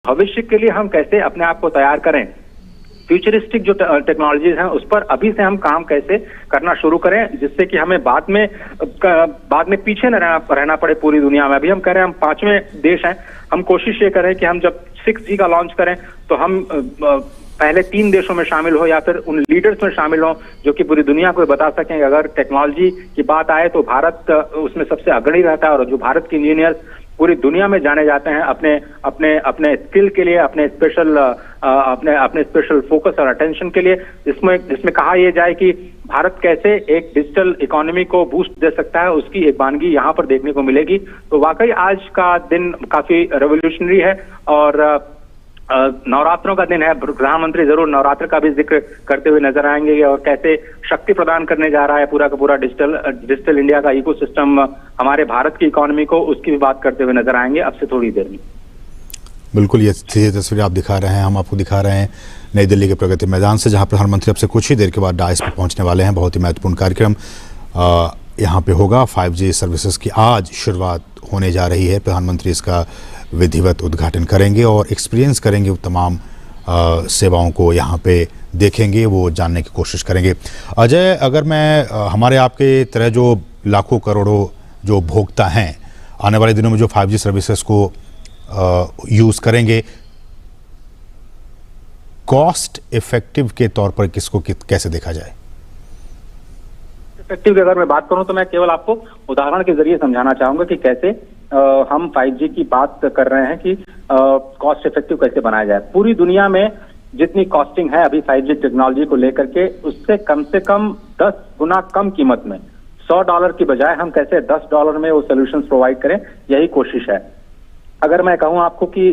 भविष्य के लिए हम कैसे अपने आप को तैयार करें, फ्यूचरिस्टिक जो टेक्नोलॉजीज हैं उस पर अभी से हम काम कैसे करना शुरू करें, जिससे कि हमें बाद में पीछे न रहना पड़े पूरी दुनिया में। अभी हम कह रहे हैं हम 5वें देश हैं, हम कोशिश ये करें कि हम जब 6G का लॉन्च करें तो हम पहले 3 देशों में शामिल हो या फिर उन लीडर्स में शामिल हो जो कि पूरी दुनिया को बता सकें कि अगर टेक्नोलॉजी की बात आए तो भारत उसमें सबसे अग्रणी रहता है, और जो भारत के इंजीनियर्स पूरी दुनिया में जाने जाते हैं अपने स्किल के लिए, अपने स्पेशल फोकस और अटेंशन के लिए, जिसमें कहा यह जाए कि भारत कैसे एक डिजिटल इकोनॉमी को बूस्ट दे सकता है, उसकी एक वानगी यहाँ पर देखने को मिलेगी। तो वाकई आज का दिन काफी रेवोल्यूशनरी है और नवरात्रों का दिन है। प्रधानमंत्री जरूर नवरात्र का भी जिक्र करते हुए नजर आएंगे और कैसे शक्ति प्रदान करने जा रहा है पूरा का पूरा डिजिटल इंडिया का इकोसिस्टम हमारे भारत की इकोनॉमी को, उसकी भी बात करते हुए नजर आएंगे अब से थोड़ी देर में। बिल्कुल, ये तस्वीरें आप दिखा रहे हैं, हम आपको दिखा रहे हैं नई दिल्ली के प्रगति मैदान से, जहां प्रधानमंत्री अब से कुछ ही देर के बाद डायस पर पहुंचने वाले हैं। बहुत ही महत्वपूर्ण कार्यक्रम यहाँ पे होगा। 5G सर्विसेज की आज शुरुआत होने जा रही है। प्रधानमंत्री इसका विधिवत उद्घाटन करेंगे और एक्सपीरियंस करेंगे, तमाम सेवाओं को यहाँ पे देखेंगे, वो जानने की कोशिश करेंगे। अजय, अगर मैं हमारे आपके तरह जो लाखों करोड़ों जो उपभोक्ता हैं आने वाले दिनों में जो 5G सर्विसेज को यूज़ करेंगे, कॉस्ट इफेक्टिव के तौर पर किसको कैसे देखा जाए? इफेक्टिव की अगर मैं बात करूं तो मैं केवल आपको उदाहरण के जरिए समझाना चाहूंगा कि कैसे हम 5G की बात कर रहे हैं कि कॉस्ट इफेक्टिव कैसे बनाया जाए। पूरी दुनिया में जितनी कॉस्टिंग है अभी 5G टेक्नोलॉजी को लेकर के, उससे कम से कम 10 गुना कम कीमत में, $100 की बजाय हम कैसे $10 में वो सोल्यूशंस प्रोवाइड करें, यही कोशिश है। अगर मैं कहूं आपको कि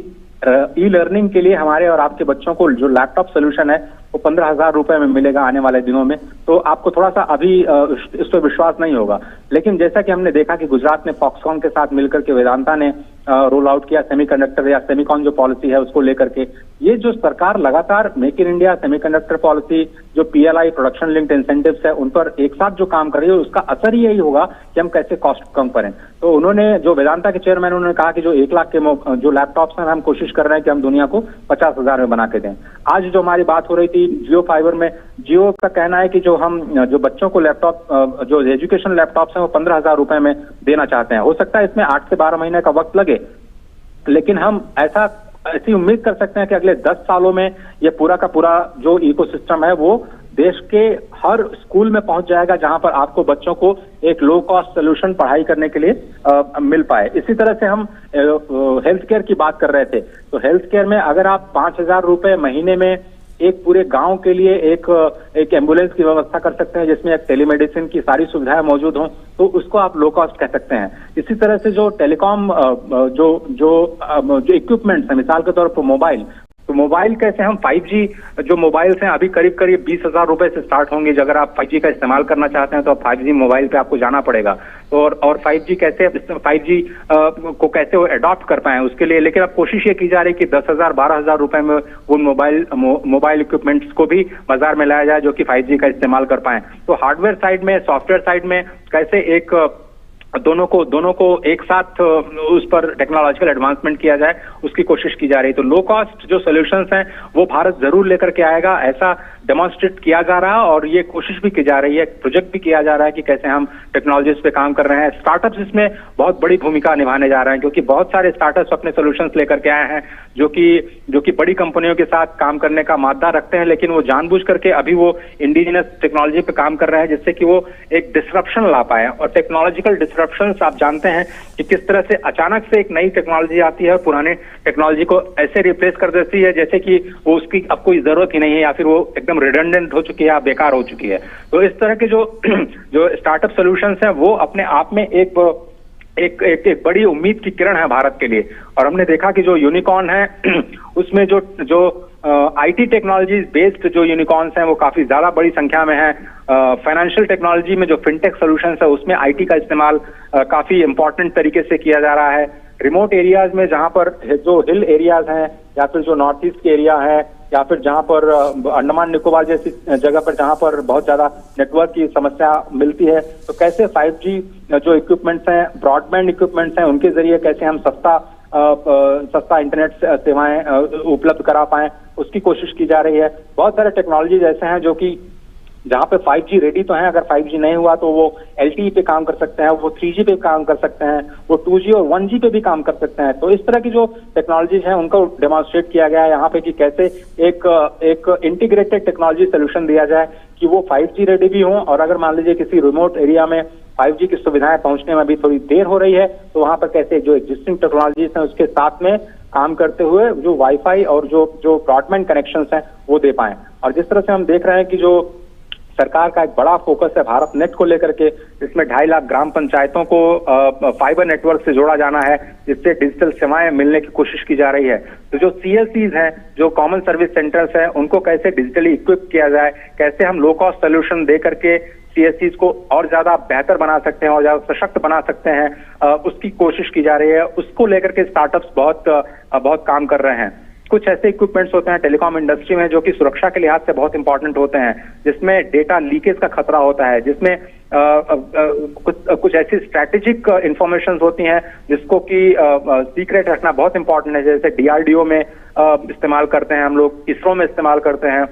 ई लर्निंग के लिए हमारे और आपके बच्चों को जो लैपटॉप सोल्यूशन है वो 15,000 रुपए में मिलेगा आने वाले दिनों में, तो आपको थोड़ा सा अभी इस पर विश्वास नहीं होगा। लेकिन जैसा कि हमने देखा कि गुजरात में फॉक्सकॉन के साथ मिलकर के वेदांता ने रोल आउट किया सेमीकंडक्टर या सेमीकॉन जो पॉलिसी है उसको लेकर के, ये जो सरकार लगातार make in India, semiconductor policy, जो PLI प्रोडक्शन लिंक्ड इंसेंटिव्स है, उन पर एक साथ जो काम कर रही है उसका असर ही यही होगा कि हम कैसे कॉस्ट कम करें। तो उन्होंने, जो वेदांता के चेयरमैन, उन्होंने कहा कि जो 1 लाख के जो लैपटॉप्स हैं हम कोशिश कर रहे हैं कि हम दुनिया को 50,000 में बना के दें। आज जो हमारी बात हो रही थी जियो फाइबर में, जियो का कहना है कि जो बच्चों को लैपटॉप, जो एजुकेशन लैपटॉप्स हैं वो 15,000 रुपए में देना चाहते हैं। हो सकता है इसमें 8 से 12 महीने का वक्त लगे, लेकिन हम ऐसी उम्मीद कर सकते हैं कि अगले 10 सालों में ये पूरा का पूरा जो इकोसिस्टम है वो देश के हर स्कूल में पहुंच जाएगा, जहां पर आपको बच्चों को एक लो कॉस्ट सोल्यूशन पढ़ाई करने के लिए मिल पाए। इसी तरह से हम हेल्थ केयर की बात कर रहे थे, तो हेल्थ केयर में अगर आप 5,000 रुपए महीने में एक पूरे गांव के लिए एक एम्बुलेंस की व्यवस्था कर सकते हैं जिसमें एक टेलीमेडिसिन की सारी सुविधाएं मौजूद हों, तो उसको आप लो कॉस्ट कह सकते हैं। इसी तरह से जो टेलीकॉम जो इक्विपमेंट्स हैं, मिसाल के तौर पर मोबाइल, तो मोबाइल कैसे हम 5G जो मोबाइल्स हैं अभी करीब 20,000 रुपए से स्टार्ट होंगे। अगर आप 5G का इस्तेमाल करना चाहते हैं तो आप 5G मोबाइल पे आपको जाना पड़ेगा, और 5G को कैसे वो अडॉप्ट कर पाए उसके लिए। लेकिन अब कोशिश ये की जा रही है कि 10,000 12,000 रुपए में वो मोबाइल इक्विपमेंट्स को भी बाजार में लाया जाए जो कि 5G का इस्तेमाल कर पाए। तो हार्डवेयर साइड में, सॉफ्टवेयर साइड में कैसे दोनों को एक साथ उस पर टेक्नोलॉजिकल एडवांसमेंट किया जाए, उसकी कोशिश की जा रही है। तो लो कॉस्ट जो सॉल्यूशंस हैं वो भारत जरूर लेकर के आएगा, ऐसा डेमोन्स्ट्रेट किया जा रहा है और ये कोशिश भी की जा रही है, प्रोजेक्ट भी किया जा रहा है कि कैसे हम टेक्नोलॉजीज पे काम कर रहे हैं। स्टार्टअप्स इसमें बहुत बड़ी भूमिका निभाने जा रहे हैं, क्योंकि बहुत सारे स्टार्टअप्स अपने सॉल्यूशंस लेकर के आए हैं जो कि बड़ी कंपनियों के साथ काम करने का मादा रखते हैं, लेकिन वो जानबूझ करके अभी वो इंडिजिनस टेक्नोलॉजी पे काम कर रहे हैं जिससे कि वो एक डिसरप्शन ला पाए। और टेक्नोलॉजिकल डिसरप्शंस आप जानते हैं कि किस तरह से अचानक से एक नई टेक्नोलॉजी आती है, पुराने टेक्नोलॉजी को ऐसे रिप्लेस कर देती है जैसे कि वो उसकी अब कोई जरूरत ही नहीं है, या फिर वो एकदम रिडंडेंट हो चुकी है या बेकार हो चुकी है। तो इस तरह के जो स्टार्टअप सॉल्यूशंस हैं वो अपने आप में एक बड़ी उम्मीद की किरण है भारत के लिए। और हमने देखा कि जो यूनिकॉर्न है उसमें जो IT टेक्नोलॉजी बेस्ड जो यूनिकॉर्न्स हैं वो काफी ज्यादा बड़ी संख्या में है। फाइनेंशियल टेक्नोलॉजी में जो फिनटेक सॉल्यूशंस है उसमें IT का इस्तेमाल काफी इंपॉर्टेंट तरीके से किया जा रहा है। रिमोट एरियाज में, जहां पर जो हिल एरियाज हैं या फिर जो नॉर्थ ईस्ट के एरिया है या फिर जहां पर अंडमान निकोबार जैसी जगह पर जहां पर बहुत ज्यादा नेटवर्क की समस्या मिलती है, तो कैसे 5G जो इक्विपमेंट्स हैं, ब्रॉडबैंड इक्विपमेंट्स हैं, उनके जरिए कैसे हम सस्ता सस्ता इंटरनेट सेवाएं उपलब्ध करा पाएं, उसकी कोशिश की जा रही है। बहुत सारे टेक्नोलॉजीज ऐसे हैं जो कि जहां पे 5G रेडी तो है, अगर 5G नहीं हुआ तो वो LTE पे काम कर सकते हैं, वो 3G पे काम कर सकते हैं, वो 2G और 1G पे भी काम कर सकते हैं। तो इस तरह की जो टेक्नोलॉजीज हैं उनको डेमोन्स्ट्रेट किया गया है यहाँ पे कि कैसे एक इंटीग्रेटेड टेक्नोलॉजी सोल्यूशन दिया जाए कि वो 5G रेडी भी हों, और अगर मान लीजिए किसी रिमोट एरिया में 5G की सुविधाएं पहुंचने में भी थोड़ी देर हो रही है तो वहां पर कैसे जो एग्जिस्टिंग टेक्नोलॉजीज हैं उसके साथ में काम करते हुए जो वाईफाई और जो ब्रॉडबैंड कनेक्शंस हैं वो दे पाएं। और जिस तरह से हम देख रहे हैं कि जो सरकार का एक बड़ा फोकस है भारत नेट को लेकर के, इसमें 2.5 लाख ग्राम पंचायतों को फाइबर नेटवर्क से जोड़ा जाना है, जिससे डिजिटल सेवाएं मिलने की कोशिश की जा रही है। तो जो CSCs हैं, जो कॉमन सर्विस सेंटर्स हैं, उनको कैसे डिजिटली इक्विप किया जाए, कैसे हम लो कॉस्ट सोल्यूशन दे करके CSCs को और ज्यादा बेहतर बना सकते हैं और ज्यादा सशक्त बना सकते हैं, उसकी कोशिश की जा रही है। उसको लेकर के स्टार्टअप्स बहुत काम कर रहे हैं। कुछ ऐसे इक्विपमेंट्स होते हैं टेलीकॉम इंडस्ट्री में जो कि सुरक्षा के लिहाज से बहुत इंपॉर्टेंट होते हैं, जिसमें डेटा लीकेज का खतरा होता है, जिसमें कुछ ऐसी स्ट्रैटेजिक इंफॉर्मेशन होती हैं जिसको कि सीक्रेट रखना बहुत इंपॉर्टेंट है। जैसे DRDO में इस्तेमाल करते हैं हम लोग, इसरो में इस्तेमाल करते हैं,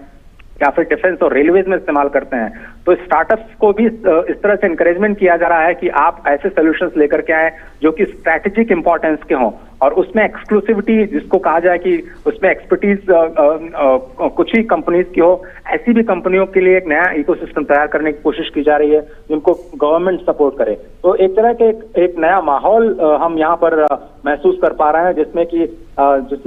या फिर डिफेंस और रेलवेज में इस्तेमाल करते हैं। तो स्टार्टअप्स को भी इस तरह से इंकरेजमेंट किया जा रहा है कि आप ऐसे सॉल्यूशंस लेकर के आए जो कि स्ट्रैटेजिक इंपॉर्टेंस के हों, और उसमें एक्सक्लूसिविटी जिसको कहा जाए कि उसमें एक्सपर्टीज कुछ ही कंपनीज की हो, ऐसी भी कंपनियों के लिए एक नया इकोसिस्टम तैयार करने की कोशिश की जा रही है जिनको गवर्नमेंट सपोर्ट करे। तो एक तरह के एक नया माहौल हम यहाँ पर महसूस कर पा रहे हैं, जिसमें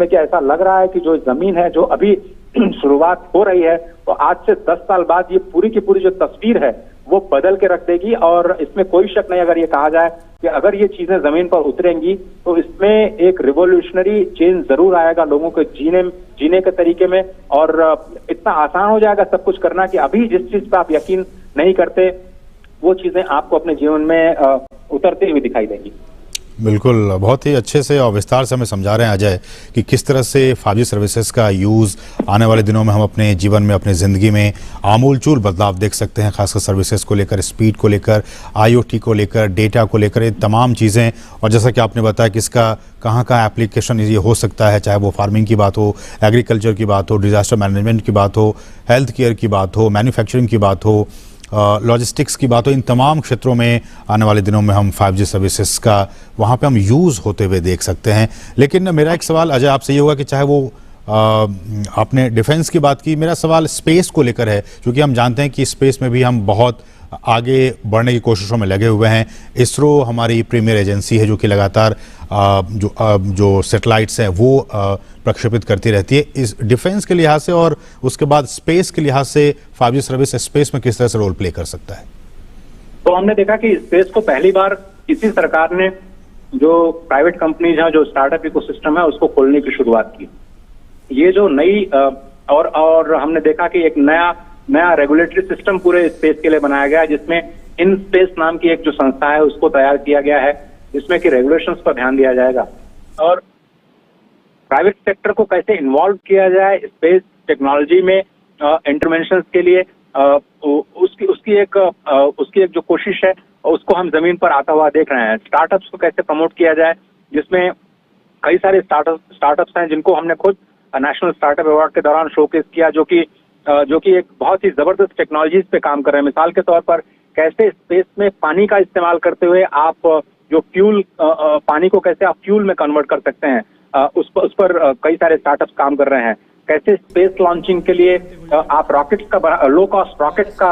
कि ऐसा लग रहा है कि जो जमीन है, जो अभी शुरुआत हो रही है, तो आज से 10 साल बाद ये पूरी की पूरी जो तस्वीर है वो बदल के रख देगी। और इसमें कोई शक नहीं, अगर ये कहा जाए कि अगर ये चीजें जमीन पर उतरेंगी तो इसमें एक रिवोल्यूशनरी चेंज जरूर आएगा लोगों के जीने के तरीके में, और इतना आसान हो जाएगा सब कुछ करना कि अभी जिस चीज पर आप यकीन नहीं करते वो चीजें आपको अपने जीवन में उतरती हुई दिखाई देंगी। बिल्कुल, बहुत ही अच्छे से और विस्तार से हमें समझा रहे हैं अजय कि किस तरह से 5G सर्विसेज का यूज़ आने वाले दिनों में हम अपने जीवन में, अपने ज़िंदगी में आमूलचूल बदलाव देख सकते हैं, खासकर सर्विसेज को लेकर, स्पीड को लेकर, IoT को लेकर, डेटा को लेकर, ये तमाम चीज़ें। और जैसा कि आपने बताया कि इसका कहाँ एप्लीकेशन ये हो सकता है, चाहे वो फार्मिंग की बात हो, एग्रीकल्चर की बात हो, डिज़ास्टर मैनेजमेंट की बात हो, हेल्थ केयर की बात हो, मैन्युफैक्चरिंग की बात हो, लॉजिस्टिक्स की बात हो, इन तमाम क्षेत्रों में आने वाले दिनों में हम 5G सर्विसेज का वहाँ पे हम यूज़ होते हुए देख सकते हैं। लेकिन मेरा एक सवाल अजय आपसे ये होगा कि चाहे वो आपने डिफेंस की बात की, मेरा सवाल स्पेस को लेकर है, क्योंकि हम जानते हैं कि स्पेस में भी हम बहुत आगे बढ़ने की कोशिशों में लगे हुए हैं। इसरो हमारी प्रीमियर एजेंसी है जो कि लगातार जो सैटेलाइट्स हैं वो प्रक्षेपित करती रहती है। इस डिफेंस के लिहाज से और उसके बाद स्पेस के लिहाज से 5G सर्विस स्पेस में किस तरह से रोल प्ले कर सकता है? तो हमने देखा कि स्पेस को पहली बार किसी सरकार ने, जो प्राइवेट कंपनीज हैं, जो स्टार्टअप इकोसिस्टम है, उसको खोलने की शुरुआत की। ये जो नई और हमने देखा कि एक नया रेगुलेटरी सिस्टम पूरे स्पेस के लिए बनाया गया है, जिसमें इन स्पेस नाम की एक जो संस्था है उसको तैयार किया गया है, जिसमें कि रेगुलेशंस पर ध्यान दिया जाएगा और प्राइवेट सेक्टर को कैसे इन्वॉल्व किया जाए स्पेस टेक्नोलॉजी में इंटरवेंशंस के लिए। उसकी एक जो कोशिश है उसको हम जमीन पर आता हुआ देख रहे हैं। स्टार्टअप्स को कैसे प्रमोट किया जाए, जिसमें कई सारे स्टार्टअप्स हैं जिनको हमने खुद नेशनल स्टार्टअप अवार्ड के दौरान शोकेस किया, जो कि एक बहुत ही जबरदस्त टेक्नोलॉजीज पे काम कर रहे हैं। मिसाल के तौर पर कैसे स्पेस में पानी का इस्तेमाल करते हुए आप जो फ्यूल, पानी को कैसे आप फ्यूल में कन्वर्ट कर सकते हैं, उस पर कई सारे स्टार्टअप्स काम कर रहे हैं। कैसे स्पेस लॉन्चिंग के लिए आप रॉकेट्स का, लो कॉस्ट रॉकेट्स का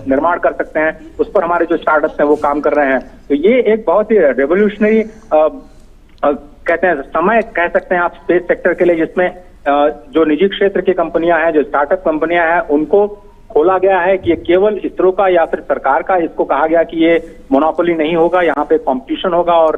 निर्माण कर सकते हैं, उस पर हमारे जो स्टार्टअप्स हैं वो काम कर रहे हैं। तो ये एक बहुत ही रेवोल्यूशनरी कहते हैं समय कह सकते हैं आप स्पेस सेक्टर के लिए, जिसमें जो निजी क्षेत्र की कंपनियां हैं, जो स्टार्टअप कंपनियां हैं, उनको खोला गया है कि ये केवल इसरो का या फिर सरकार का, इसको कहा गया कि ये मोनोपोली नहीं होगा, यहाँ पे कंपटीशन होगा और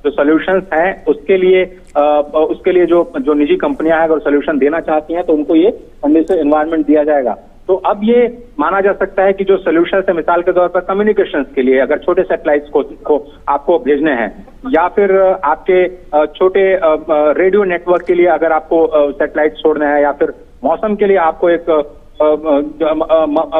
जो सॉल्यूशंस हैं उसके लिए जो निजी कंपनियां हैं अगर सॉल्यूशन देना चाहती हैं तो उनको ये कंडीशन एनवायरनमेंट दिया जाएगा। तो अब ये माना जा सकता है कि जो सॉल्यूशंस है, मिसाल के तौर पर कम्युनिकेशंस के लिए अगर छोटे सैटेलाइट्स को आपको भेजने हैं, या फिर आपके छोटे रेडियो नेटवर्क के लिए अगर आपको सैटेलाइट छोड़ने हैं, या फिर मौसम के लिए आपको एक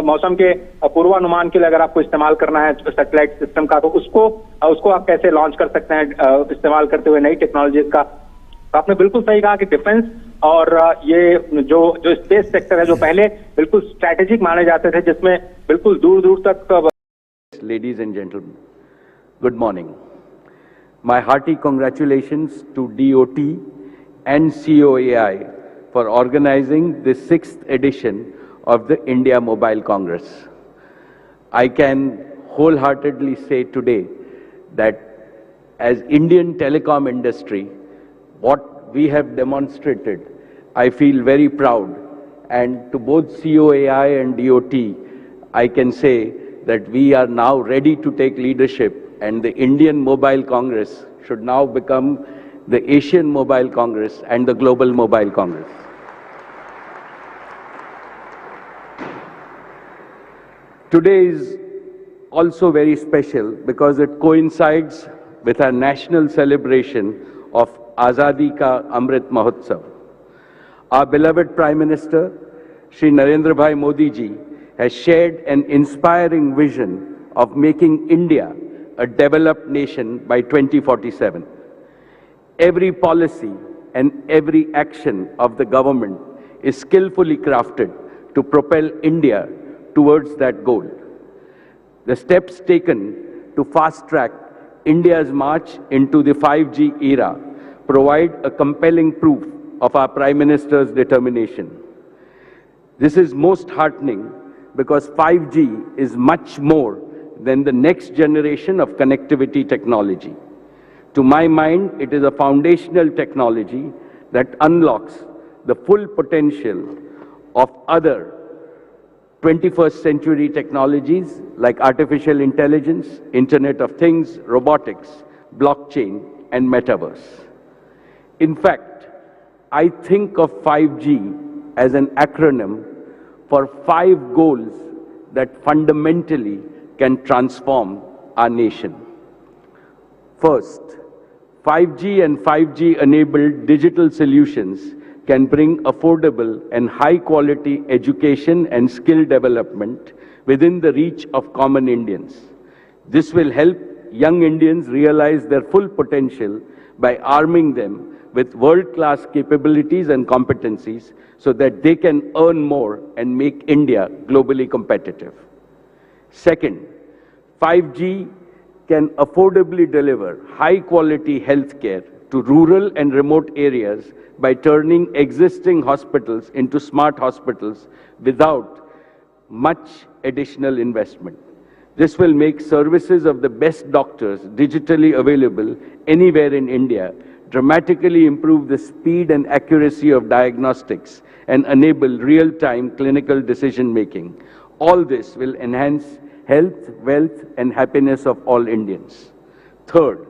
मौसम के पूर्वानुमान के लिए अगर आपको इस्तेमाल करना है सैटेलाइट सिस्टम का, तो उसको आप कैसे लॉन्च कर सकते हैं इस्तेमाल करते हुए नई टेक्नोलॉजीज का। तो आपने बिल्कुल सही कहा कि डिफेंस और ये जो स्पेस सेक्टर है, जो पहले बिल्कुल स्ट्रैटेजिक माने जाते थे, जिसमें बिल्कुल दूर दूर तक। Ladies and gentlemen, good morning. My hearty congratulations to DOT and COAI for organizing the 6th edition of the India Mobile Congress. I can wholeheartedly say today that as Indian telecom industry, what we have demonstrated, I feel very proud. And to both COAI and DOT, I can say that we are now ready to take leadership, and the Indian Mobile Congress should now become the Asian Mobile Congress and the Global Mobile Congress. Today is also very special because it coincides with our national celebration of Azadi Ka Amrit Mahotsav. Our beloved Prime Minister, Shri Narendra Bhai Modi ji, has shared an inspiring vision of making India a developed nation by 2047. Every policy and every action of the government is skillfully crafted to propel India towards that goal. The steps taken to fast-track India's march into the 5G era provide a compelling proof of our Prime Minister's determination. This is most heartening because 5G is much more than the next generation of connectivity technology. To my mind, it is a foundational technology that unlocks the full potential of other 21st century technologies like artificial intelligence, Internet of Things, robotics, blockchain, and metaverse. In fact, I think of 5G as an acronym for 5 goals that fundamentally can transform our nation. First, 5G and 5G-enabled digital solutions can bring affordable and high-quality education and skill development within the reach of common Indians. This will help young Indians realize their full potential by arming them with world-class capabilities and competencies so that they can earn more and make India globally competitive. Second, 5G can affordably deliver high-quality healthcare to rural and remote areas by turning existing hospitals into smart hospitals without much additional investment. This will make services of the best doctors digitally available anywhere in India, dramatically improve the speed and accuracy of diagnostics, and enable real-time clinical decision-making. All this will enhance health, wealth, and happiness of all Indians. Third,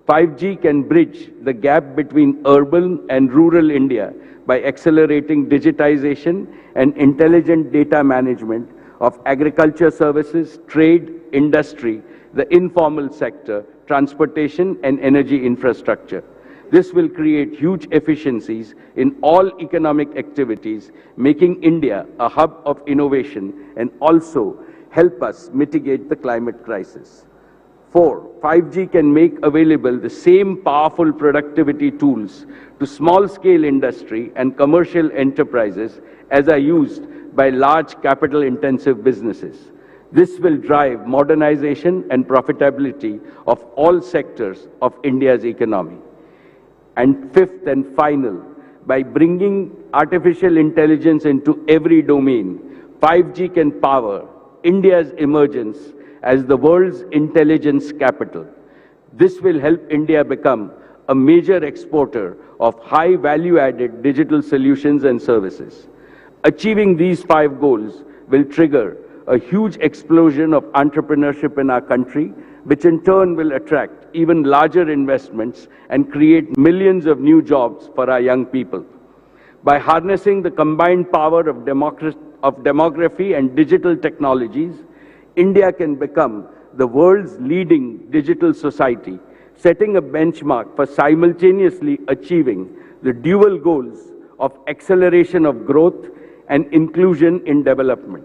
5G can bridge the gap between urban and rural India by accelerating digitization and intelligent data management of agriculture services, trade, industry, the informal sector, transportation, and energy infrastructure. This will create huge efficiencies in all economic activities, making India a hub of innovation and also help us mitigate the climate crisis. 4, 5G can make available the same powerful productivity tools to small-scale industry and commercial enterprises as are used by large capital-intensive businesses. This will drive modernization and profitability of all sectors of India's economy. And fifth and final, by bringing artificial intelligence into every domain, 5G can power India's emergence as the world's intelligence capital. This will help India become a major exporter of high value-added digital solutions and services. Achieving these 5 goals will trigger a huge explosion of entrepreneurship in our country, which in turn will attract even larger investments and create millions of new jobs for our young people. By harnessing the combined power of demography and digital technologies, India can become the world's leading digital society, setting a benchmark for simultaneously achieving the dual goals of acceleration of growth and inclusion in development.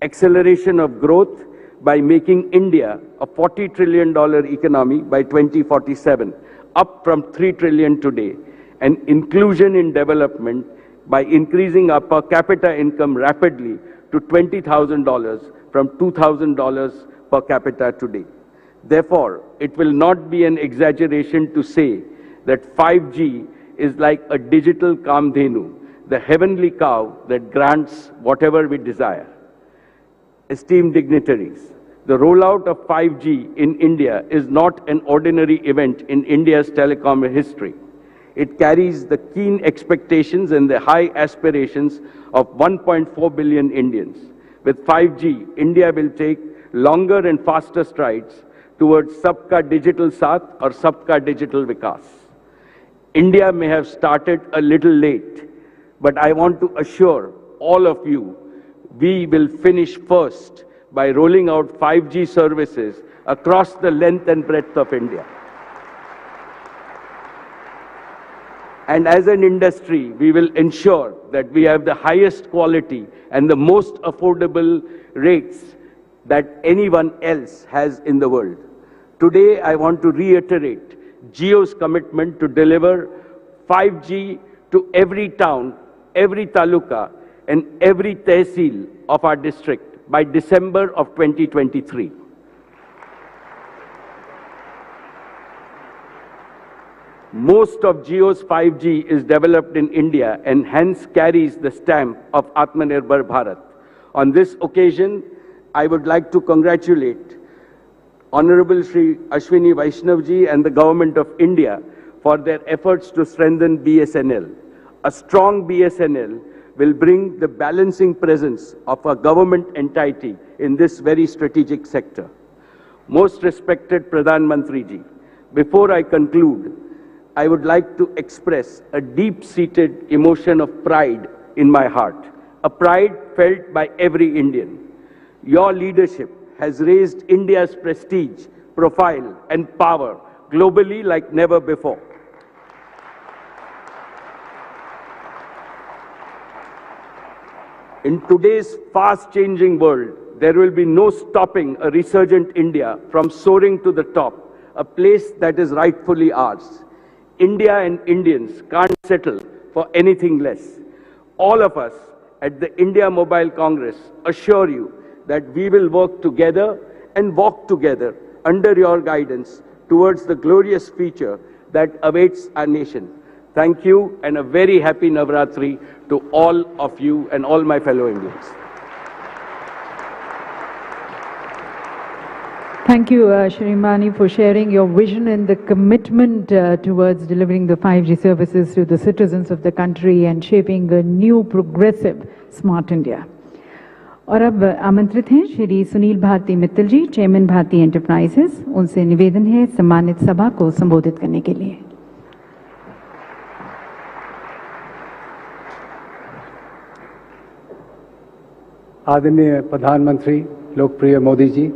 Acceleration of growth by making India a $40 trillion economy by 2047, up from $3 trillion today, and inclusion in development by increasing our per capita income rapidly to $20,000 from $2,000 per capita today. Therefore, it will not be an exaggeration to say that 5G is like a digital Kamdhenu, the heavenly cow that grants whatever we desire. Esteemed dignitaries, the rollout of 5G in India is not an ordinary event in India's telecom history. It carries the keen expectations and the high aspirations of 1.4 billion Indians. With 5G, India will take longer and faster strides towards Sabka Digital Saath or Sabka Digital Vikas. India may have started a little late, but I want to assure all of you, we will finish first by rolling out 5G services across the length and breadth of India. And as an industry, we will ensure that we have the highest quality and the most affordable rates that anyone else has in the world. Today, I want to reiterate Jio's commitment to deliver 5G to every town, every taluka, and every tehsil of our district by December of 2023. Most of Jio's 5G is developed in India and hence carries the stamp of Atmanirbhar Bharat. On this occasion, I would like to congratulate Honorable Shri Ashwini Vaishnavji and the Government of India for their efforts to strengthen BSNL. A strong BSNL will bring the balancing presence of a government entity in this very strategic sector. Most respected Pradhan Mantri ji, before I conclude, I would like to express a deep-seated emotion of pride in my heart, a pride felt by every Indian. Your leadership has raised India's prestige, profile, and power globally like never before. In today's fast-changing world, there will be no stopping a resurgent India from soaring to the top, a place that is rightfully ours. India and Indians can't settle for anything less. All of us at the India Mobile Congress assure you that we will work together and walk together under your guidance towards the glorious future that awaits our nation. Thank you and a very happy Navratri to all of you and all my fellow Indians. Thank you, Shri Ambani, for sharing your vision and the commitment towards delivering the 5G services to the citizens of the country and shaping a new progressive smart India. और अब आमंत्रित हैं श्री सुनील भारती मित्तल जी, chairman Bharti enterprises. उनसे निवेदन है सम्मानित सभा को संबोधित करने के लिए। आदरणीय प्रधानमंत्री लोकप्रिय मोदी जी,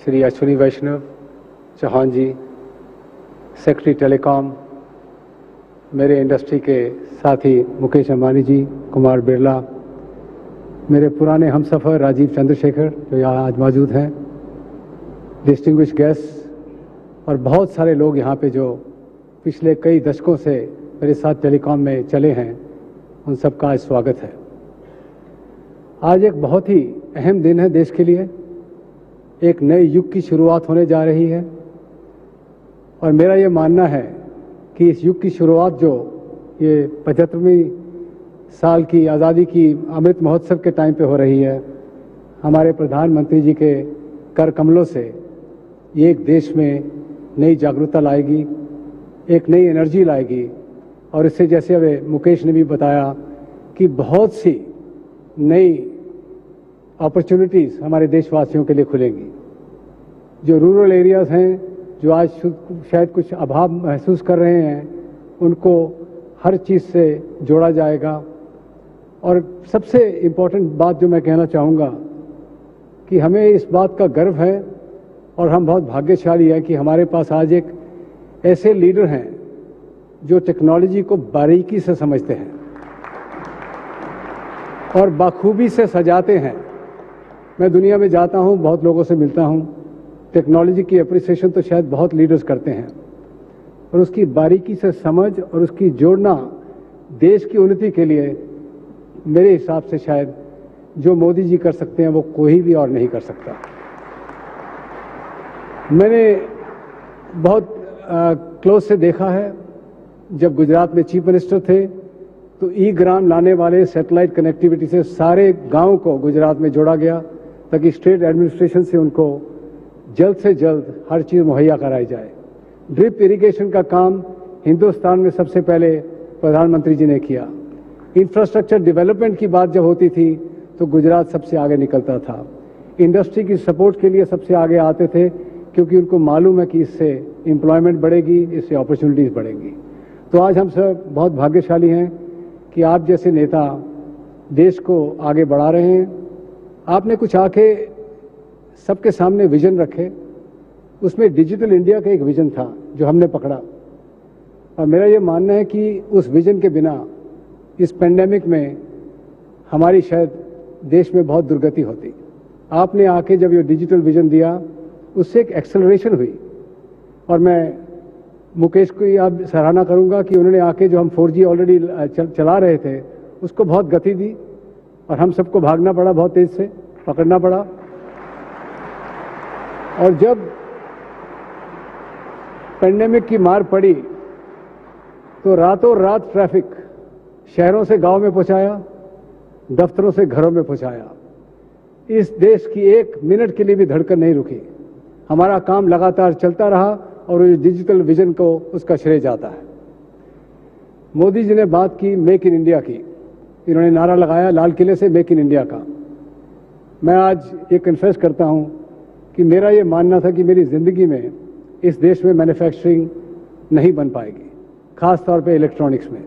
श्री अश्विनी वैष्णव चौहान जी, सेक्रेटरी टेलीकॉम, मेरे इंडस्ट्री के साथी मुकेश अंबानी जी, कुमार बिरला, मेरे पुराने हमसफ़र राजीव चंद्रशेखर जो यहाँ आज मौजूद हैं, डिस्टिंग्विश्ड गेस्ट और बहुत सारे लोग यहाँ पे जो पिछले कई दशकों से मेरे साथ टेलीकॉम में चले हैं, उन सबका आज स्वागत है। आज एक बहुत ही अहम दिन है देश के लिए। एक नए युग की शुरुआत होने जा रही है और मेरा ये मानना है कि इस युग की शुरुआत जो ये 75वीं साल की आज़ादी की अमृत महोत्सव के टाइम पे हो रही है, हमारे प्रधानमंत्री जी के कर कमलों से ये एक देश में नई जागरूकता लाएगी, एक नई एनर्जी लाएगी और इससे जैसे अभी मुकेश ने भी बताया कि बहुत सी नई अपॉर्चुनिटीज़ हमारे देशवासियों के लिए खुलेंगी। जो रूरल एरियाज़ हैं, जो आज शायद कुछ अभाव महसूस कर रहे हैं, उनको हर चीज़ से जोड़ा जाएगा। और सबसे इम्पोर्टेंट बात जो मैं कहना चाहूँगा कि हमें इस बात का गर्व है और हम बहुत भाग्यशाली हैं कि हमारे पास आज एक ऐसे लीडर हैं जो टेक्नोलॉजी को बारीकी से समझते हैं और बखूबी से सजाते हैं। मैं दुनिया में जाता हूँ, बहुत लोगों से मिलता हूँ, टेक्नोलॉजी की एप्रिसिएशन तो शायद बहुत लीडर्स करते हैं, और उसकी बारीकी से समझ और उसकी जोड़ना देश की उन्नति के लिए मेरे हिसाब से शायद जो मोदी जी कर सकते हैं वो कोई भी और नहीं कर सकता। मैंने बहुत क्लोज से देखा है, जब गुजरात में चीफ मिनिस्टर थे तो ई-ग्राम लाने वाले सैटेलाइट कनेक्टिविटी से सारे गांव को गुजरात में जोड़ा गया ताकि स्टेट एडमिनिस्ट्रेशन से उनको जल्द से जल्द हर चीज़ मुहैया कराई जाए। ड्रिप इरिगेशन का काम हिंदुस्तान में सबसे पहले प्रधानमंत्री जी ने किया। इंफ्रास्ट्रक्चर डेवलपमेंट की बात जब होती थी तो गुजरात सबसे आगे निकलता था। इंडस्ट्री की सपोर्ट के लिए सबसे आगे आते थे क्योंकि उनको मालूम है कि इससे एम्प्लॉयमेंट बढ़ेगी, इससे अपॉर्चुनिटीज बढ़ेंगी। तो आज हम सब बहुत भाग्यशाली हैं कि आप जैसे नेता देश को आगे बढ़ा रहे हैं। आपने कुछ आके सबके सामने विजन रखे, उसमें डिजिटल इंडिया का एक विजन था जो हमने पकड़ा, और मेरा ये मानना है कि उस विजन के बिना इस पेंडेमिक में हमारी शायद देश में बहुत दुर्गति होती। आपने आके जब ये डिजिटल विजन दिया उससे एक एक्सेलरेशन हुई, और मैं मुकेश को आप सराहना करूंगा कि उन्होंने आके जो हम 4G ऑलरेडी चला रहे थे उसको बहुत गति दी, और हम सबको भागना पड़ा, बहुत तेज से पकड़ना पड़ा। और जब पेंडेमिक की मार पड़ी तो रातों रात ट्रैफिक शहरों से गांव में पहुंचाया, दफ्तरों से घरों में पहुंचाया। इस देश की एक मिनट के लिए भी धड़कन नहीं रुकी। हमारा काम लगातार चलता रहा और इस डिजिटल विजन को उसका श्रेय जाता है। मोदी जी ने बात की मेक इन इंडिया की, इन्होंने नारा लगाया लाल किले से मेक इन इंडिया का। मैं आज ये कन्फेस करता हूं कि मेरा ये मानना था कि मेरी जिंदगी में इस देश में मैन्युफैक्चरिंग नहीं बन पाएगी, खास तौर पे इलेक्ट्रॉनिक्स में।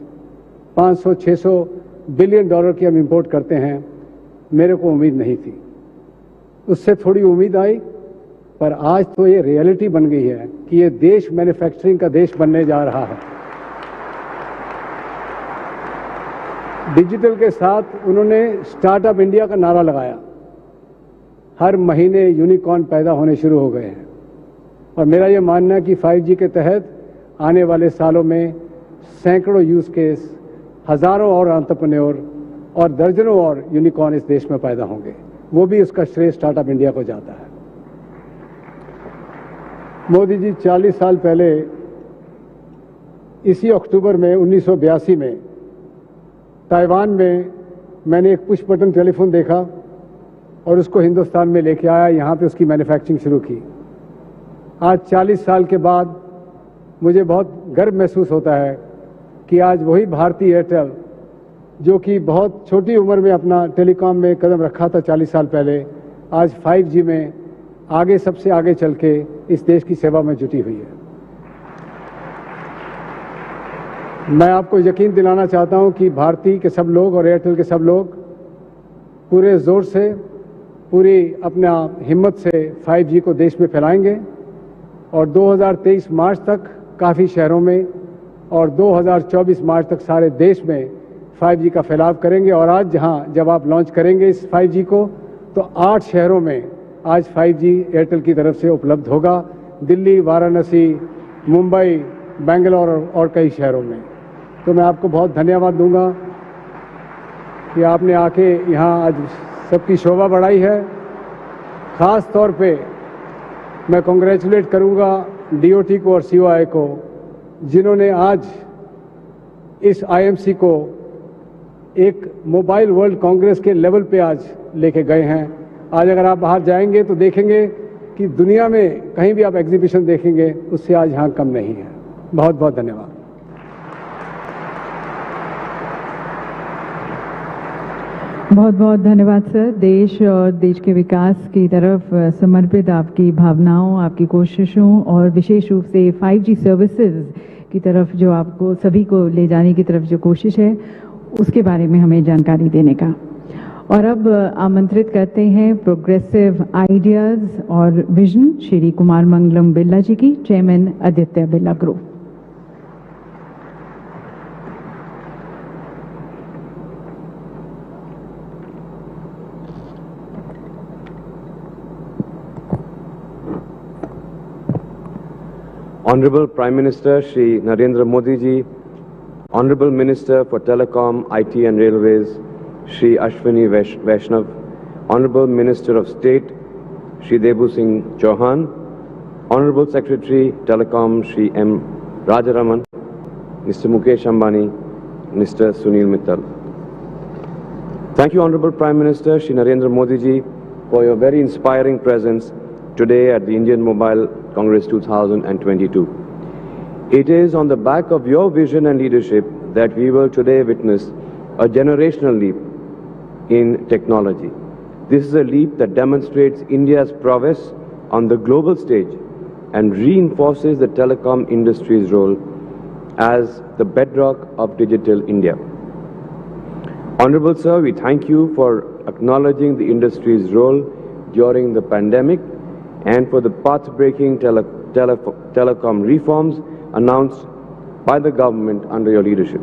500-600 बिलियन डॉलर की हम इंपोर्ट करते हैं, मेरे को उम्मीद नहीं थी। उससे थोड़ी उम्मीद आई, पर आज तो ये रियलिटी बन गई है कि ये देश मैन्युफैक्चरिंग का देश बनने जा रहा है। डिजिटल के साथ उन्होंने स्टार्टअप इंडिया का नारा लगाया। हर महीने यूनिकॉर्न पैदा होने शुरू हो गए हैं, और मेरा ये मानना है कि 5G के तहत आने वाले सालों में सैकड़ों यूज केस, हजारों और एंटरप्रेन्योर और दर्जनों और यूनिकॉर्न इस देश में पैदा होंगे। वो भी उसका श्रेय स्टार्टअप इंडिया को जाता है। मोदी जी 40 साल पहले इसी अक्टूबर में 1982 में ताइवान में मैंने एक पुश बटन टेलीफोन देखा और उसको हिंदुस्तान में लेके आया, यहाँ पे उसकी मैन्युफैक्चरिंग शुरू की। आज 40 साल के बाद मुझे बहुत गर्व महसूस होता है कि आज वही भारती एयरटेल, जो कि बहुत छोटी उम्र में अपना टेलीकॉम में कदम रखा था 40 साल पहले, आज 5G में आगे सबसे आगे चल के इस देश की सेवा में जुटी हुई है। मैं आपको यकीन दिलाना चाहता हूं कि भारती के सब लोग और एयरटेल के सब लोग पूरे जोर से, पूरी अपना हिम्मत से 5G को देश में फैलाएंगे, और 2023 मार्च तक काफ़ी शहरों में और 2024 मार्च तक सारे देश में 5G का फैलाव करेंगे। और आज जब आप लॉन्च करेंगे इस 5G को, तो 8 शहरों में आज 5G एयरटेल की तरफ से उपलब्ध होगा। दिल्ली, वाराणसी, मुंबई, बेंगलोर और कई शहरों में। तो मैं आपको बहुत धन्यवाद दूंगा कि आपने आके यहाँ आज सबकी शोभा बढ़ाई है। खास तौर पे मैं कॉन्ग्रेचुलेट करूंगा DOT को और COI को, जिन्होंने आज इस IMC को एक मोबाइल वर्ल्ड कांग्रेस के लेवल पे आज लेके गए हैं। आज अगर आप बाहर जाएंगे तो देखेंगे कि दुनिया में कहीं भी आप एग्जीबिशन देखेंगे उससे आज यहाँ कम नहीं है। बहुत बहुत धन्यवाद। बहुत बहुत धन्यवाद सर। देश और देश के विकास की तरफ समर्पित आपकी भावनाओं, आपकी कोशिशों और विशेष रूप से 5G सर्विसेज की तरफ जो आपको सभी को ले जाने की तरफ जो कोशिश है, उसके बारे में हमें जानकारी देने का। और अब आमंत्रित करते हैं प्रोग्रेसिव आइडियाज और विजन श्री कुमार मंगलम बिरला जी की, chairman Aditya Birla group. Honorable Prime Minister Shri Narendra Modi ji, Honorable Minister for Telecom, IT and Railways Shri Ashwini Vaishnav, Honorable Minister of State Shri Deboo Singh Chauhan, Honorable Secretary Telecom Shri M. Rajaraman, Mr. Mukesh Ambani, Mr. Sunil Mittal. Thank you, Honorable Prime Minister Shri Narendra Modi ji, for your very inspiring presence today at the Indian Mobile Congress 2022. It is on the back of your vision and leadership that we will today witness a generational leap in technology. This is a leap that demonstrates India's prowess on the global stage and reinforces the telecom industry's role as the bedrock of digital India. Honorable Sir, we thank you for acknowledging the industry's role during the pandemic and for the path-breaking telecom reforms announced by the government under your leadership.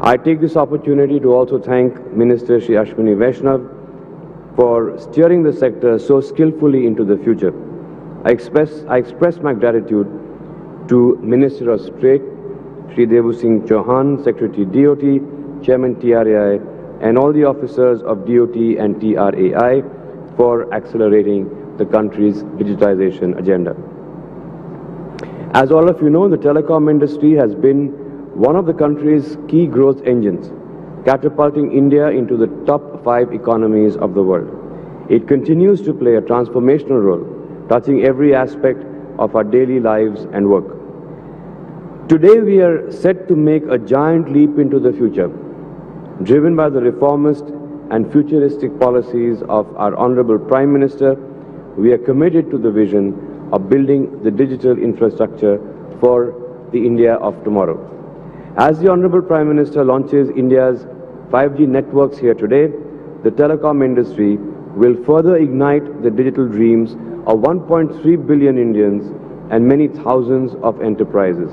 I take this opportunity to also thank Minister Shri Ashwini Vaishnav for steering the sector so skillfully into the future. I express my gratitude to Minister of State Shri Deboo Singh Chauhan, Secretary DOT, Chairman TRAI, and all the officers of DOT and TRAI for accelerating the country's digitization agenda. As all of you know, the telecom industry has been one of the country's key growth engines, catapulting India into the top 5 economies of the world. It continues to play a transformational role, touching every aspect of our daily lives and work. Today we are set to make a giant leap into the future, driven by the reformist and futuristic policies of our Honorable Prime Minister. We are committed to the vision of building the digital infrastructure for the India of tomorrow. As the Honorable Prime Minister launches India's 5G networks here today, the telecom industry will further ignite the digital dreams of 1.3 billion Indians and many thousands of enterprises.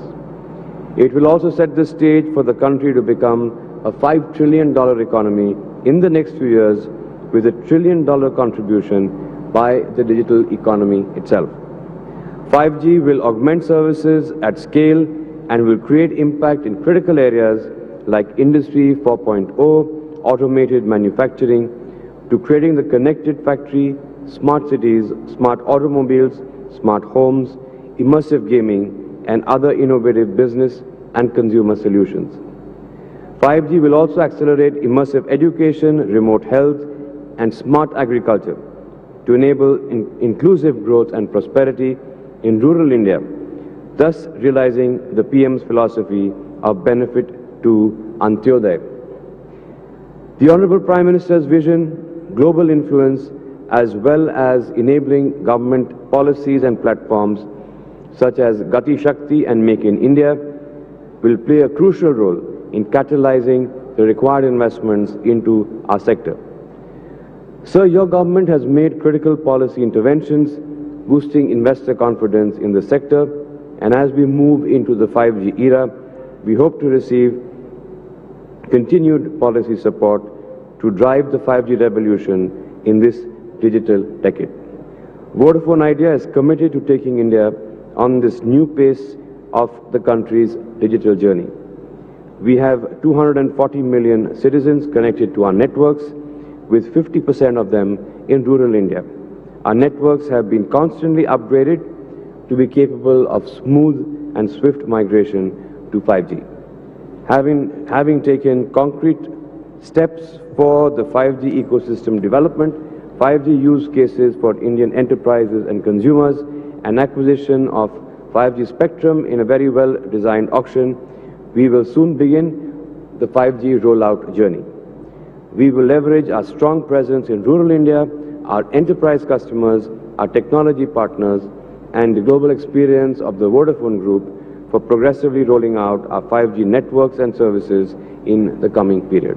It will also set the stage for the country to become a $5 trillion economy in the next few years, with a $1 trillion contribution by the digital economy itself. 5G will augment services at scale and will create impact in critical areas like Industry 4.0, automated manufacturing, to creating the connected factory, smart cities, smart automobiles, smart homes, immersive gaming, and other innovative business and consumer solutions. 5G will also accelerate immersive education, remote health, and smart agriculture to enable inclusive growth and prosperity in rural India, thus realizing the PM's philosophy of benefit to Antyodaya. The Honorable Prime Minister's vision, global influence, as well as enabling government policies and platforms such as Gati Shakti and Make in India will play a crucial role in catalyzing the required investments into our sector. Sir, your government has made critical policy interventions, boosting investor confidence in the sector, and as we move into the 5G era, we hope to receive continued policy support to drive the 5G revolution in this digital decade. Vodafone Idea is committed to taking India on this new pace of the country's digital journey. We have 240 million citizens connected to our networks, with 50% of them in rural India. Our networks have been constantly upgraded to be capable of smooth and swift migration to 5G. Having taken concrete steps for the 5G ecosystem development, 5G use cases for Indian enterprises and consumers, and acquisition of 5G spectrum in a very well-designed auction, we will soon begin the 5G rollout journey. We will leverage our strong presence in rural India, our enterprise customers, our technology partners, and the global experience of the Vodafone Group for progressively rolling out our 5G networks and services in the coming period.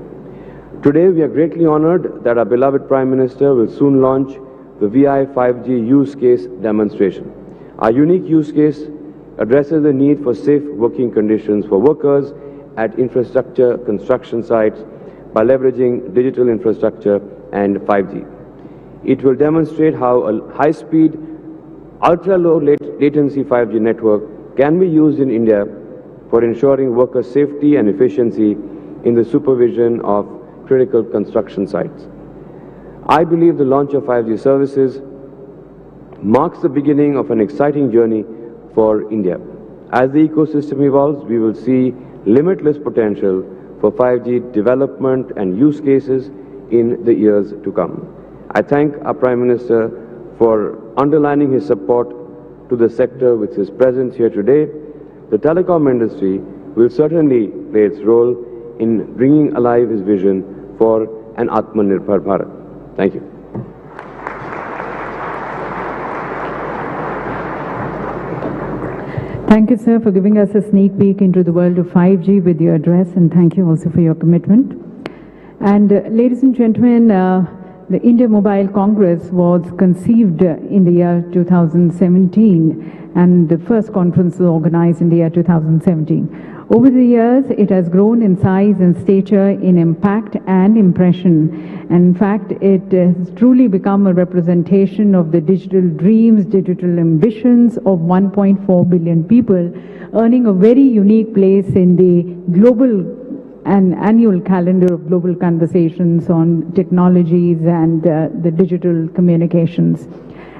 Today, we are greatly honored that our beloved Prime Minister will soon launch the VI 5G use case demonstration. Our unique use case addresses the need for safe working conditions for workers at infrastructure construction sites by leveraging digital infrastructure and 5G. It will demonstrate how a high-speed, ultra-low latency 5G network can be used in India for ensuring worker safety and efficiency in the supervision of critical construction sites. I believe the launch of 5G services marks the beginning of an exciting journey for India. As the ecosystem evolves, we will see limitless potential for 5G development and use cases in the years to come. I thank our Prime Minister for underlining his support to the sector with his presence here today. The telecom industry will certainly play its role in bringing alive his vision for an Atmanirbhar Bharat. Thank you. Thank you, sir, for giving us a sneak peek into the world of 5G with your address, and thank you also for your commitment. And ladies and gentlemen, the India Mobile Congress was conceived in the year 2017, and the first conference was organized in the year 2017. Over the years, it has grown in size and stature, in impact and impression. And in fact, it has truly become a representation of the digital dreams, digital ambitions of 1.4 billion people, earning a very unique place in the global and annual calendar of global conversations on technologies and the digital communications.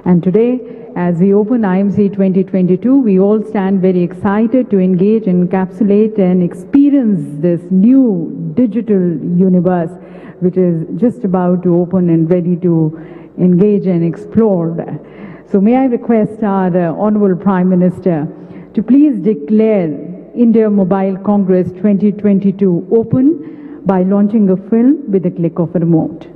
And today, as we open IMC 2022, we all stand very excited to engage, encapsulate and experience this new digital universe, which is just about to open and ready to engage and explore. So may I request our Honorable Prime Minister to please declare India Mobile Congress 2022 open by launching a film with a click of a remote.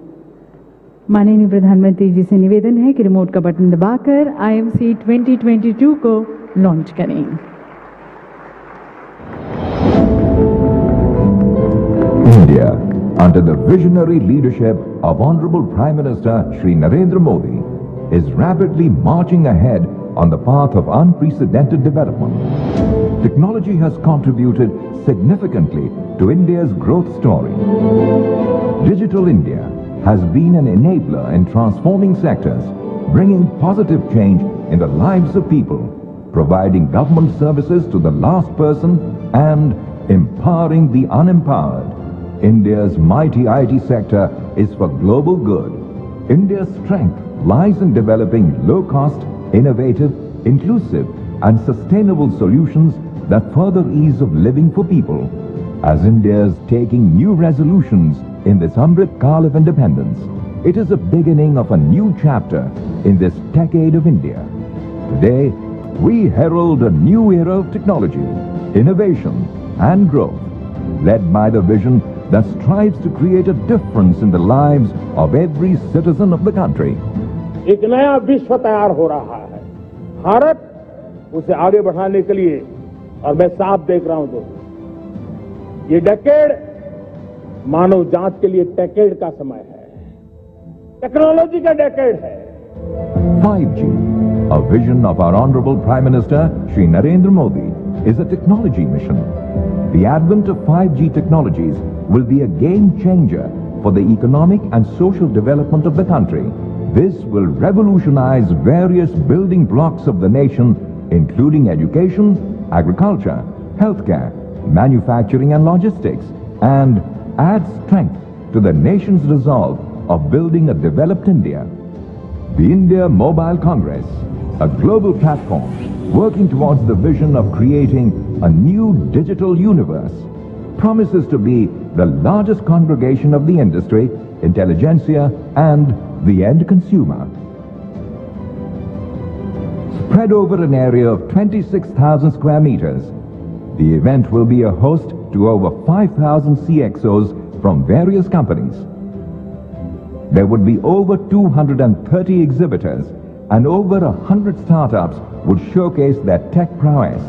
माननीय प्रधानमंत्री जी से निवेदन है कि remote का button दबाकर IMC 2022 को launch करें। India, under the visionary leadership of Honorable Prime Minister Shri Narendra Modi, is rapidly marching ahead on the path of unprecedented development. Technology has contributed significantly to India's growth story. Digital India has been an enabler in transforming sectors, bringing positive change in the lives of people, providing government services to the last person and empowering the unempowered. India's mighty IT sector is for global good. India's strength lies in developing low-cost, innovative, inclusive and sustainable solutions that further ease of living for people. As India is taking new resolutions in this Amrit Kaal of independence, it is the beginning of a new chapter in this decade of India. Today, we herald a new era of technology, innovation and growth, led by the vision that strives to create a difference in the lives of every citizen of the country. एक नया विश्व तैयार हो रहा है, भारत उसे आगे बढ़ाने के लिए, और मैं साफ देख रहा हूं दोस्तों, ये डेकेड मानव जांच के लिए डेकेड का समय है, टेक्नोलॉजी का डेकेड है। 5G, a vision of our Honorable Prime Minister Shri Narendra Modi, is a technology mission. The advent of 5G technologies will be a game changer for the economic and social development of the country. This will revolutionize various building blocks of the nation, including education, agriculture, healthcare, manufacturing and logistics, and add strength to the nation's resolve of building a developed India. The India Mobile Congress, a global platform working towards the vision of creating a new digital universe, promises to be the largest congregation of the industry, intelligentsia and the end consumer. Spread over an area of 26,000 square meters, the event will be a host to over 5,000 CXOs from various companies. There would be over 230 exhibitors and over 100 startups would showcase their tech prowess.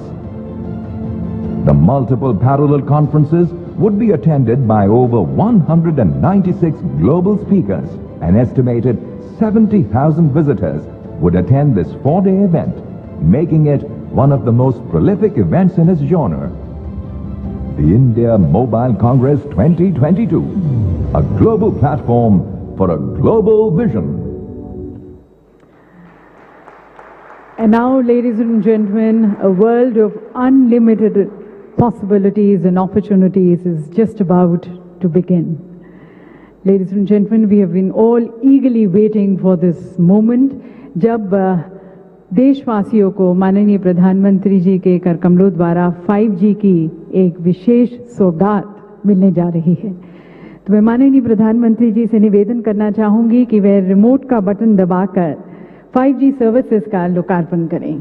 The multiple parallel conferences would be attended by over 196 global speakers. An estimated 70,000 visitors would attend this 4-day event, making it one of the most prolific events in its genre. The India Mobile Congress 2022, a global platform for a global vision. And now, ladies and gentlemen, a world of unlimited possibilities and opportunities is just about to begin. Ladies and gentlemen, we have been all eagerly waiting for this moment जब देशवासियों को माननीय प्रधानमंत्री जी के कर कमलों द्वारा 5G की एक विशेष सौगात मिलने जा रही है। तो मैं माननीय प्रधानमंत्री जी से निवेदन करना चाहूंगी कि वे रिमोट का बटन दबाकर 5G सर्विसेज का लोकार्पण करें।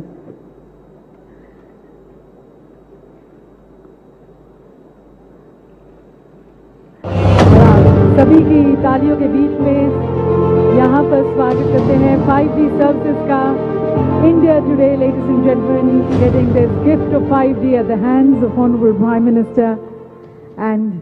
सभी की तालियों के बीच में यहाँ पर स्वागत करते हैं 5G सर्विसेज का। India today, ladies and gentlemen, getting this gift of 5G at the hands of Honorable Prime Minister. And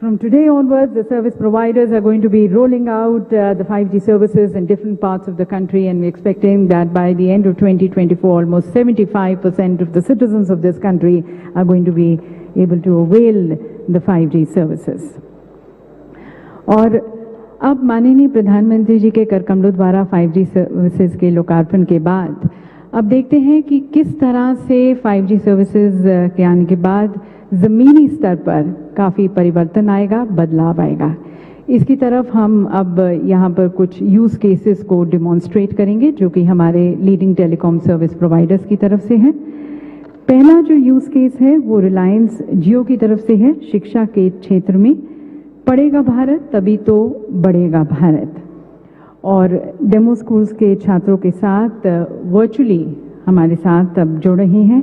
from today onwards, the service providers are going to be rolling out the 5G services in different parts of the country, and we're expecting that by the end of 2024, almost 75% of the citizens of this country are going to be able to avail the 5G services. और अब माननीय प्रधानमंत्री जी के कर कमलों द्वारा 5G services के लोकार्पण के बाद अब देखते हैं कि किस तरह से 5G सर्विसेज के आने के बाद ज़मीनी स्तर पर काफ़ी परिवर्तन आएगा, बदलाव आएगा। इसकी तरफ हम अब यहाँ पर कुछ यूज़ केसेस को डिमॉन्स्ट्रेट करेंगे जो कि हमारे लीडिंग टेलीकॉम सर्विस प्रोवाइडर्स की तरफ से है। पहला जो यूज़ केस है वो रिलायंस जियो की तरफ से है। शिक्षा के क्षेत्र में पढ़ेगा भारत तभी तो बढ़ेगा भारत, और डेमो स्कूल्स के छात्रों के साथ वर्चुअली हमारे साथ अब जुड़ रहे हैं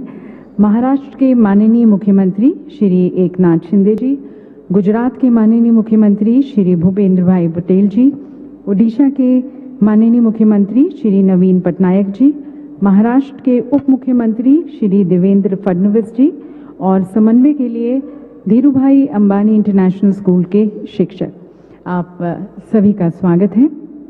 महाराष्ट्र के माननीय मुख्यमंत्री श्री एकनाथ शिंदे जी, गुजरात के माननीय मुख्यमंत्री श्री भूपेंद्र भाई पटेल जी, ओडिशा के माननीय मुख्यमंत्री श्री नवीन पटनायक जी, महाराष्ट्र के उप मुख्यमंत्री श्री देवेंद्र फडणवीस जी, और समन्वय के लिए धीरूभाई अंबानी इंटरनेशनल स्कूल के शिक्षक। आप सभी का स्वागत है।